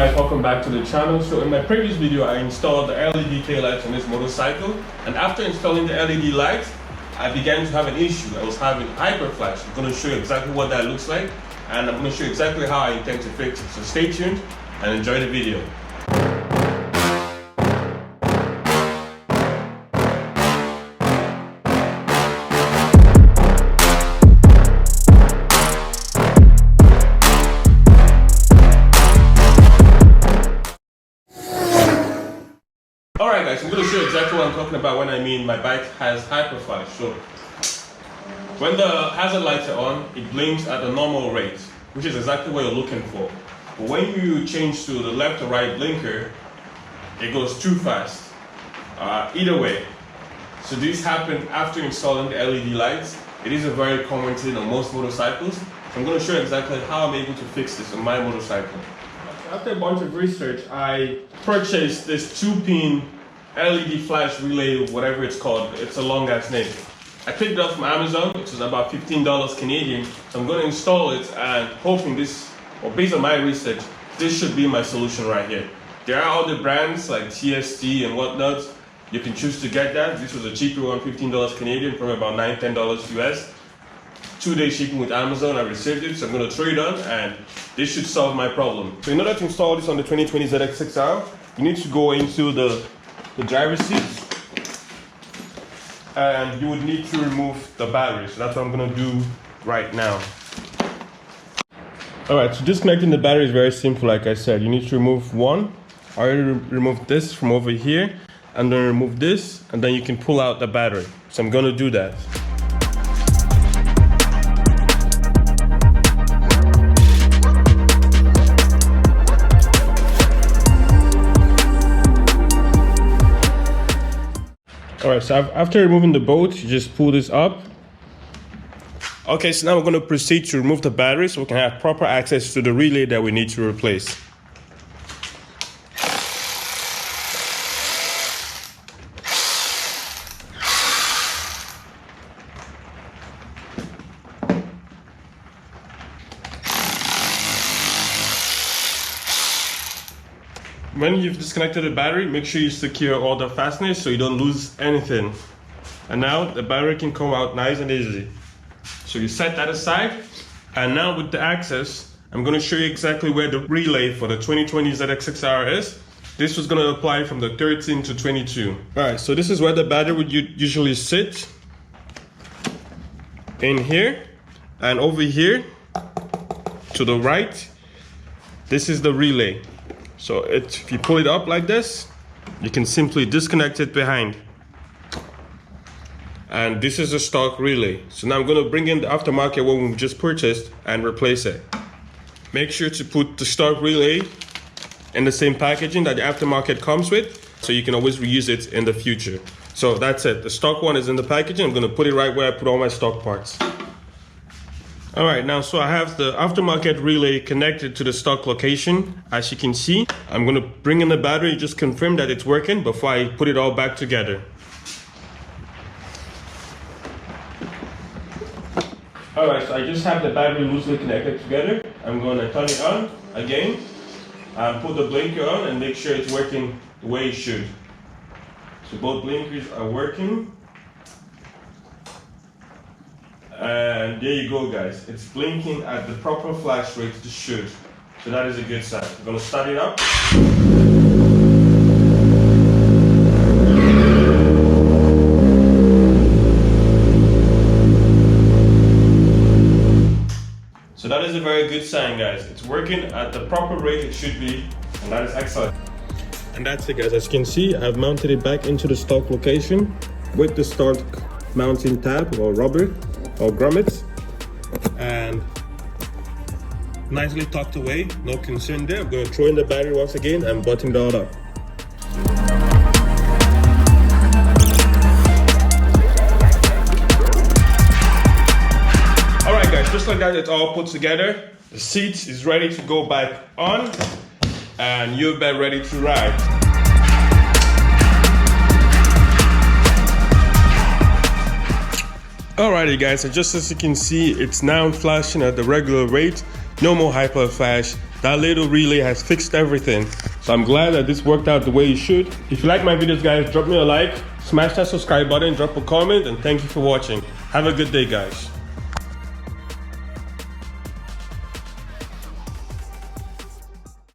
guys, welcome back to the channel. So in my previous video I installed the LED taillights on this motorcycle, and after installing the LED lights I began to have an issue. I was having HyperFlash. I'm going to show you exactly what that looks like, and I'm going to show you exactly how I intend to fix it. So stay tuned and enjoy the video. Alright guys, I'm going to show you exactly what I'm talking about when I mean my bike has HyperFlash. So when the hazard lights are on, it blinks at the normal rate, which is exactly what you're looking for. But when you change to the left or right blinker, it goes too fast. Either way. So this happened after installing the LED lights. It is a very common thing on most motorcycles. So I'm going to show you exactly how I'm able to fix this on my motorcycle. After a bunch of research, I purchased this 2-pin LED flash relay, whatever it's called. It's a long ass name. I picked it up from Amazon, which is about $15 Canadian. So I'm going to install it and hoping this, or based on my research, this should be my solution right here. There are other brands like TST and whatnot. You can choose to get that. This was a cheaper one, $15 Canadian, from about $9, $10 US. 2-day shipping with Amazon. I received it, so I'm going to throw it on and this should solve my problem. So in order to install this on the 2020 ZX6R, you need to go into the driver's seat and you would need to remove the battery. So that's what I'm going to do right now. Alright, so disconnecting the battery is very simple. Like I said, you need to remove one. I already removed this from over here, and then remove this, and then you can pull out the battery. So I'm going to do that. Alright, so after removing the bolt, you just pull this up. Okay, so now we're going to proceed to remove the battery so we can have proper access to the relay that we need to replace. When you've disconnected the battery, make sure you secure all the fasteners so you don't lose anything. And now the battery can come out nice and easy. So you set that aside, and now with the access, I'm going to show you exactly where the relay for the 2020 ZX6R is. This was going to apply from the 13 to 22. Alright, so this is where the battery would usually sit. In here, and over here, to the right, this is the relay. So if you pull it up like this, you can simply disconnect it behind. And this is a stock relay. So now I'm going to bring in the aftermarket one we just purchased and replace it. Make sure to put the stock relay in the same packaging that the aftermarket comes with, so you can always reuse it in the future. So that's it. The stock one is in the packaging. I'm going to put it right where I put all my stock parts. Alright, now so I have the aftermarket relay connected to the stock location. As you can see, I'm going to bring in the battery, just confirm that it's working before I put it all back together. Alright, so I just have the battery loosely connected together. I'm going to turn it on again and put the blinker on and make sure it's working the way it should. So both blinkers are working. And there you go guys, it's blinking at the proper flash rate it should. So that is a good sign. I'm going to start it up. So that is a very good sign guys. It's working at the proper rate it should be, and that is excellent. And that's it guys, as you can see, I've mounted it back into the stock location with the stock mounting tab or rubber or grommets, and nicely tucked away, no concern there. I'm going to throw in the battery once again and button it all up. Alright guys, just like that it's all put together. The seat is ready to go back on and you're back ready to ride. Alrighty guys, so just as you can see, it's now flashing at the regular rate. No more HyperFlash. That little relay has fixed everything. So I'm glad that this worked out the way it should. If you like my videos, guys, drop me a like, smash that subscribe button, drop a comment, and thank you for watching. Have a good day, guys.